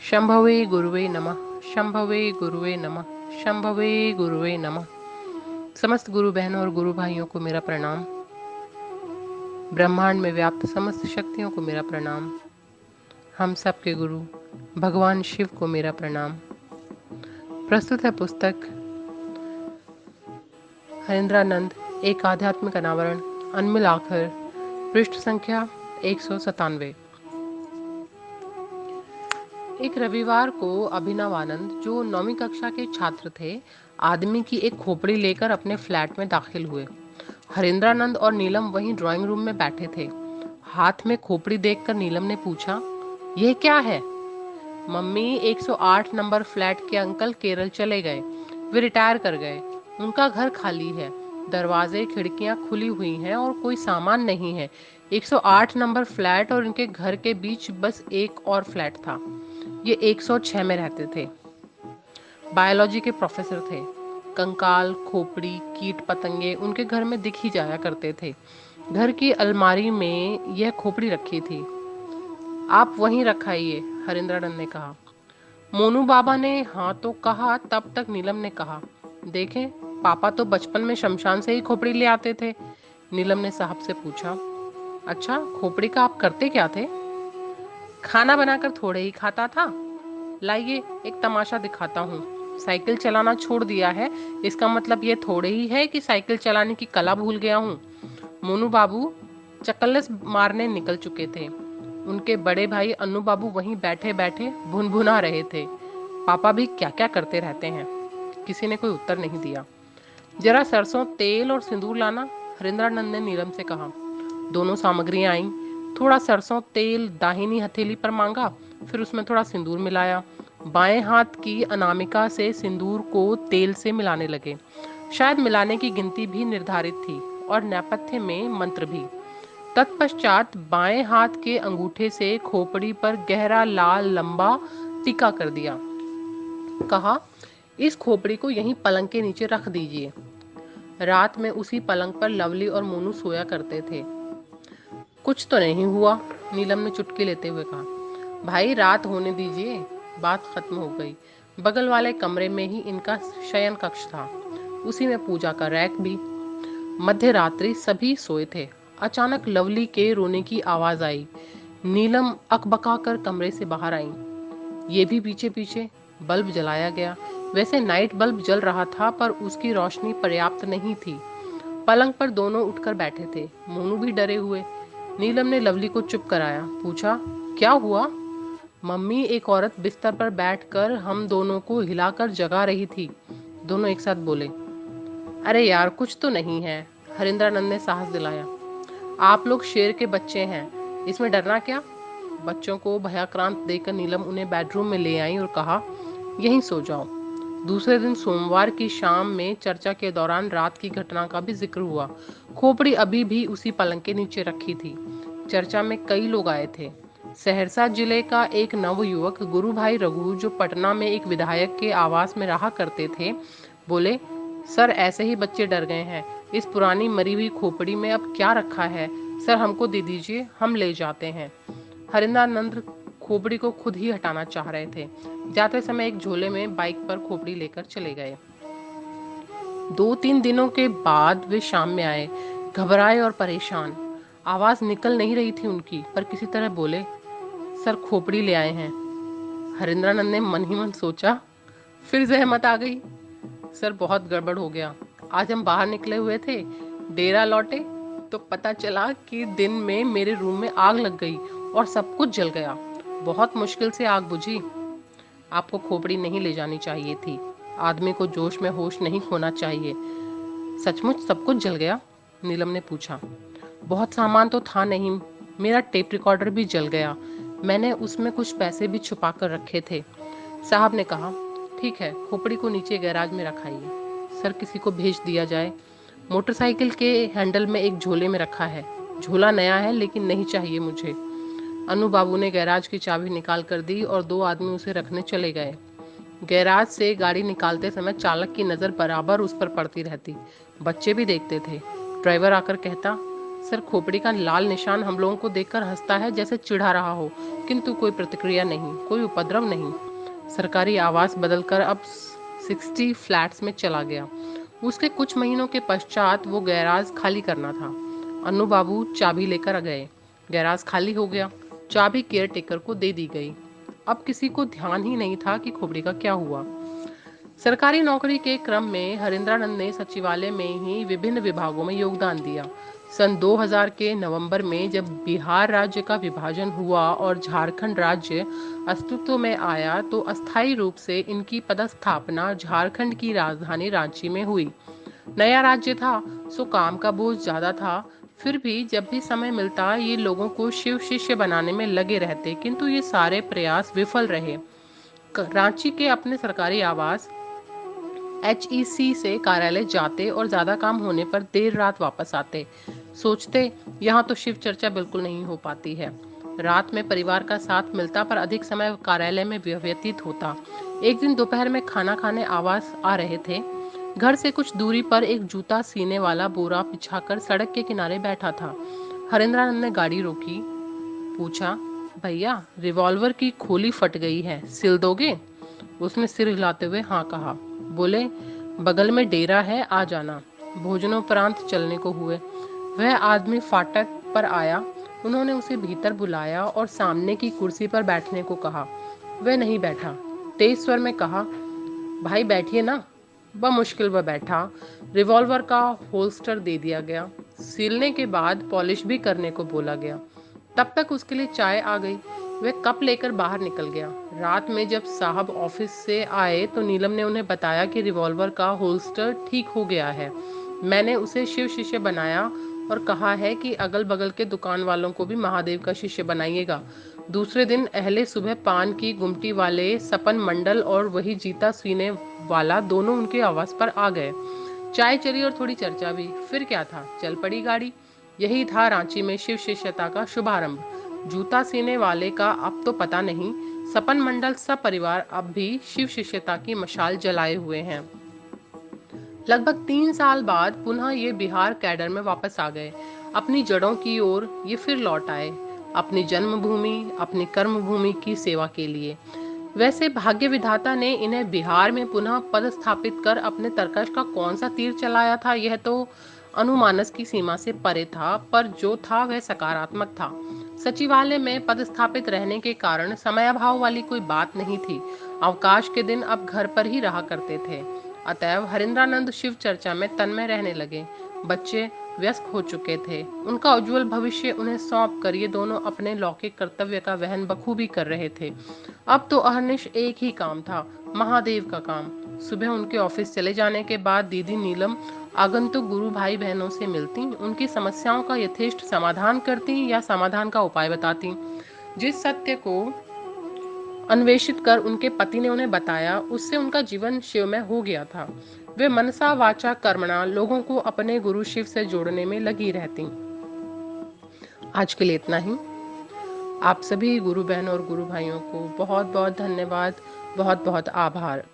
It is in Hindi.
शंभवे गुरुवे नमः। शंभवे गुरुवे नमः। शंभवे गुरुवे नमः। समस्त गुरु बहनों और गुरु भाइयों को मेरा प्रणाम। ब्रह्मांड में व्याप्त समस्त शक्तियों को मेरा प्रणाम। हम सबके गुरु भगवान शिव को मेरा प्रणाम। प्रस्तुत है पुस्तक हरिंद्रानंद एक आध्यात्मिक अनावरण, अनमिल आखर, पृष्ठ संख्या 197। एक रविवार को अभिनव आनंद, जो 9वीं कक्षा के छात्र थे, आदमी की एक खोपड़ी लेकर अपने फ्लैट में दाखिल हुए। हरिंद्रानंद और नीलम वहीं ड्राइंग रूम में बैठे थे। हाथ में खोपड़ी देखकर नीलम ने पूछा, यह क्या है? मम्मी, 108 नंबर फ्लैट के अंकल केरल चले गए। वे रिटायर कर गए। उनका घर खाली है, दरवाजे खिड़कियां खुली हुई हैं और कोई सामान नहीं है। 108 नंबर फ्लैट और उनके घर के बीच बस एक और फ्लैट था। ये 106 में रहते थे। बायोलॉजी के प्रोफेसर थे। कंकाल, खोपड़ी, कीट पतंगे उनके घर में दिख ही जाया करते थे। घर की अलमारी में यह खोपड़ी रखी थी। आप वहीं रखाइए, हरिंद्रानंद ने कहा। मोनू बाबा ने हाँ तो कहा, तब तक नीलम ने कहा, देखें, पापा तो बचपन में शमशान से ही खोपड़ी ले आते थे। नीलम ने साहब से पूछा, अच्छा, खोपड़ी का आप करते क्या थे? खाना बनाकर थोड़े ही खाता था। लाइए एक तमाशा दिखाता हूँ। साइकिल चलाना छोड़ दिया है, इसका मतलब ये थोड़े ही है कि साइकिल चलाने की कला भूल गया हूँ। मोनू बाबू चकल्लस मारने निकल चुके थे। उनके बड़े भाई अन्नू बाबू वहीं बैठे बैठे भुनभुना रहे थे, पापा भी क्या क्या करते रहते हैं। किसी ने कोई उत्तर नहीं दिया। जरा सरसों तेल और सिंदूर लाना, हरिंद्रानंद ने नीलम से कहा। दोनों सामग्रियां आईं। थोड़ा सरसों तेल दाहिनी हथेली पर मांगा, फिर उसमें थोड़ा सिंदूर मिलाया। बाएं हाथ की अनामिका से सिंदूर को तेल से मिलाने लगे। शायद मिलाने की गिनती भी निर्धारित थी और नेपथ्य में मंत्र भी। तत्पश्चात बाएं हाथ के अंगूठे से खोपड़ी पर गहरा लाल लंबा टीका कर दिया। कहा, इस खोपड़ी को यहीं पलंग के नीचे रख दीजिए। रात में उसी पलंग पर लवली और मोनू सोया करते थे। कुछ तो नहीं हुआ, नीलम ने चुटकी लेते हुए कहा। भाई, रात होने दीजिए। बात खत्म हो गई। बगल वाले कमरे में ही इनका शयन कक्ष था, उसी में पूजा का रैक भी। मध्य रात्रि सभी सोए थे। अचानक लवली के रोने की आवाज आई। नीलम अकबका कर कमरे से बाहर आई। ये भी पीछे पीछे। बल्ब जलाया गया। वैसे नाइट बल्ब जल रहा था, पर उसकी रोशनी पर्याप्त नहीं थी। पलंग पर दोनों उठकर बैठे थे, मोनू भी डरे हुए। नीलम ने लवली को चुप कराया। पूछा, क्या हुआ? मम्मी, एक औरत बिस्तर पर बैठकर हम दोनों को हिलाकर जगा रही थी। दोनों एक साथ बोले। अरे यार, कुछ तो नहीं है, हरिंद्रानंद ने साहस दिलाया। आप लोग शेर के बच्चे हैं, इसमें डरना क्या? बच्चों को भयाक्रांत देकर नीलम उन्हें बेडरूम में ले आई और कहा, यहीं सो जाओ। दूसरे दिन सोमवार की शाम में चर्चा के दौरान रात की घटना का भी जिक्र हुआ। खोपड़ी अभी भी उसी पलंग के नीचे रखी थी। चर्चा में कई लोग आए थे। सहरसा जिले का एक नवयुवक गुरु भाई रघु, जो पटना में एक विधायक के आवास में रहा करते थे, बोले, सर, ऐसे ही बच्चे डर गए हैं। इस पुरानी मरी हुई खोपड़ी में अब क्या रखा है? सर, हमको दे दीजिए, हम ले जाते हैं। हरिंद्रानंद खोपड़ी को खुद ही हटाना चाह रहे थे। जाते समय एक झोले में बाइक पर खोपड़ी लेकर चले गए। 2-3 दिनों के बाद वे शाम में आए, घबराए और परेशान। आवाज निकल नहीं रही थी उनकी, पर किसी तरह बोले, सर, खोपड़ी ले आए हैं। हरिंद्रानंद ने मन ही मन सोचा, फिर जहमत आ गई। सर, बहुत गड़बड़ हो गया। आज हम बाहर निकले हुए थे, डेरा लौटे तो पता चला कि दिन में मेरे रूम में आग लग गई और सब कुछ जल गया। बहुत मुश्किल से आग बुझी। आपको खोपड़ी नहीं ले जानी चाहिए थी। आदमी को जोश में होश नहीं खोना चाहिए। सचमुच सब कुछ जल गया? नीलम ने पूछा। बहुत सामान तो था नहीं, मेरा टेप रिकॉर्डर भी जल गया। मैंने उसमें कुछ पैसे भी छुपा कर रखे थे। साहब ने कहा, ठीक है, खोपड़ी को नीचे गैराज में रखाइए। सर, किसी को भेज दिया जाए? मोटरसाइकिल के हैंडल में एक झोले में रखा है। झोला नया है, लेकिन नहीं चाहिए मुझे। अनु बाबू ने गैराज की चाबी निकाल कर दी और 2 आदमी उसे रखने चले गए। गैराज से गाड़ी निकालते समय चालक की नज़र बराबर उस पर पड़ती रहती। बच्चे भी देखते थे। ड्राइवर आकर कहता, सर खोपड़ी का लाल निशान हम लोगों को देखकर हंसता है जैसे चिढ़ा रहा हो, किंतु कोई प्रतिक्रिया नहीं, कोई उपद्रव नहीं। सरकारी आवास बदलकर अब 60 फ्लैट्स में चला गया। उसके कुछ महीनों के पश्चात वो गैराज खाली करना था। अन्नू बाबू चाबी लेकर आ गए। गैराज खाली हो गया। चाबी केयर टेकर को दे दी गई। अब किसी को ध्यान ही नहीं था कि खोपड़ी का क्या हुआ। सरकारी नौकरी के क्रम में हरिंद्रानंद ने सचिवालय में ही विभिन्न विभागों में योगदान दिया। सन 2000 के नवंबर में जब बिहार राज्य का विभाजन हुआ और झारखंड राज्य अस्तित्व में आया तो अस्थायी रूप से इनकी पदस्थापना झारखंड की राजधानी रांची में हुई। नया राज्य था, सो काम का बोझ ज्यादा था। फिर भी जब भी समय मिलता ये लोगों को शिव शिष्य बनाने में लगे रहते, किंतु ये सारे प्रयास विफल रहे। रांची के अपने सरकारी आवास HEC से कार्यालय जाते और ज्यादा काम होने पर देर रात वापस आते। सोचते यहाँ तो शिव चर्चा बिल्कुल नहीं हो पाती है। रात में परिवार का साथ मिलता पर अधिक समय कार्यालय में व्यतीत होता। एक दिन दोपहर में खाना खाने आवास आ रहे थे। घर से कुछ दूरी पर एक जूता सीने वाला बोरा बिछाकर सड़क के किनारे बैठा था। हरेंद्रानंद ने गाड़ी रोकी, पूछा, भैया रिवॉल्वर की खोली फट गई है, सिल दोगे? उसने सिर हिलाते हुए हाँ कहा। बोले, बगल में डेरा है, आ जाना। भोजनोपरांत चलने को हुए। वह आदमी फाटक पर आया। उन्होंने उसे भीतर बुलाया और सामने की कुर्सी पर बैठने को कहा। वह नहीं बैठा। तेज स्वर में कहा, भाई बैठिए ना। बमुश्किल वह बैठा। रिवॉल्वर का होल्स्टर दे दिया गया। सीलने के बाद पॉलिश भी करने को बोला गया। तब तक उसके लिए चाय आ गई। वह कप लेकर बाहर निकल गया। रात में जब साहब ऑफिस से आए तो नीलम ने उन्हें बताया कि रिवॉल्वर का होल्स्टर ठीक हो गया है। मैंने उसे शिव शिष्य बनाया और कहा है कि अगल बगल के दुकान वालों को भी महादेव का शिष्य बनाइएगा। दूसरे दिन अहले सुबह पान की गुमटी वाले सपन मंडल और वही जीता सीने वाला दोनों उनके आवास पर आ गए। चाय चली और थोड़ी चर्चा भी। फिर क्या था, चल पड़ी गाड़ी। यही था रांची में शिव शिष्यता का शुभारंभ। जूता सीने वाले का अब तो पता नहीं, सपन मंडल सब परिवार अब भी शिव शिष्यता की मशाल जलाए हुए हैं। लगभग 3 साल बाद पुनः ये बिहार कैडर में वापस आ गए। अपनी जड़ों की ओर ये फिर लौट आए, अपनी जन्मभूमि, अपनी कर्मभूमि की सेवा के लिए। वैसे भाग्य विधाता ने इन्हें बिहार में पुनः पदस्थापित कर अपने तरकश का कौन सा तीर चलाया था, यह तो अनुमानस की सीमा से परे था, पर जो था वह सकारात्मक था। सचिवालय में पदस्थापित रहने के कारण समयाभाव वाली कोई बात नहीं थी। अवकाश के दिन अब घर पर ही रहा करते थे। अतएव हरिंद्रानंद शिव चर्चा में तन्मय रहने लगे। बच्चे व्यस्त हो चुके थे। उनका उज्जवल भविष्य उन्हें सौंप कर ये दोनों अपने लौकिक कर्तव्य का वहन बखूबी कर रहे थे। अब तो अहर्निश एक ही काम था, महादेव का काम। सुबह उनके ऑफिस चले जाने के बाद दीदी नीलम आगंतुक गुरु भाई बहनों से मिलती, उनकी समस्याओं का यथेष्ट समाधान करती या समाधान का उपाय बताती। जिस सत्य को अन्वेषित कर उनके पति ने उन्हें बताया, उससे उनका जीवन शिवमय हो गया था। वे मनसा वाचा कर्मणा लोगों को अपने गुरु शिव से जोड़ने में लगी रहती। आज के लिए इतना ही। आप सभी गुरु बहनों और गुरु भाइयों को बहुत बहुत धन्यवाद, बहुत बहुत आभार।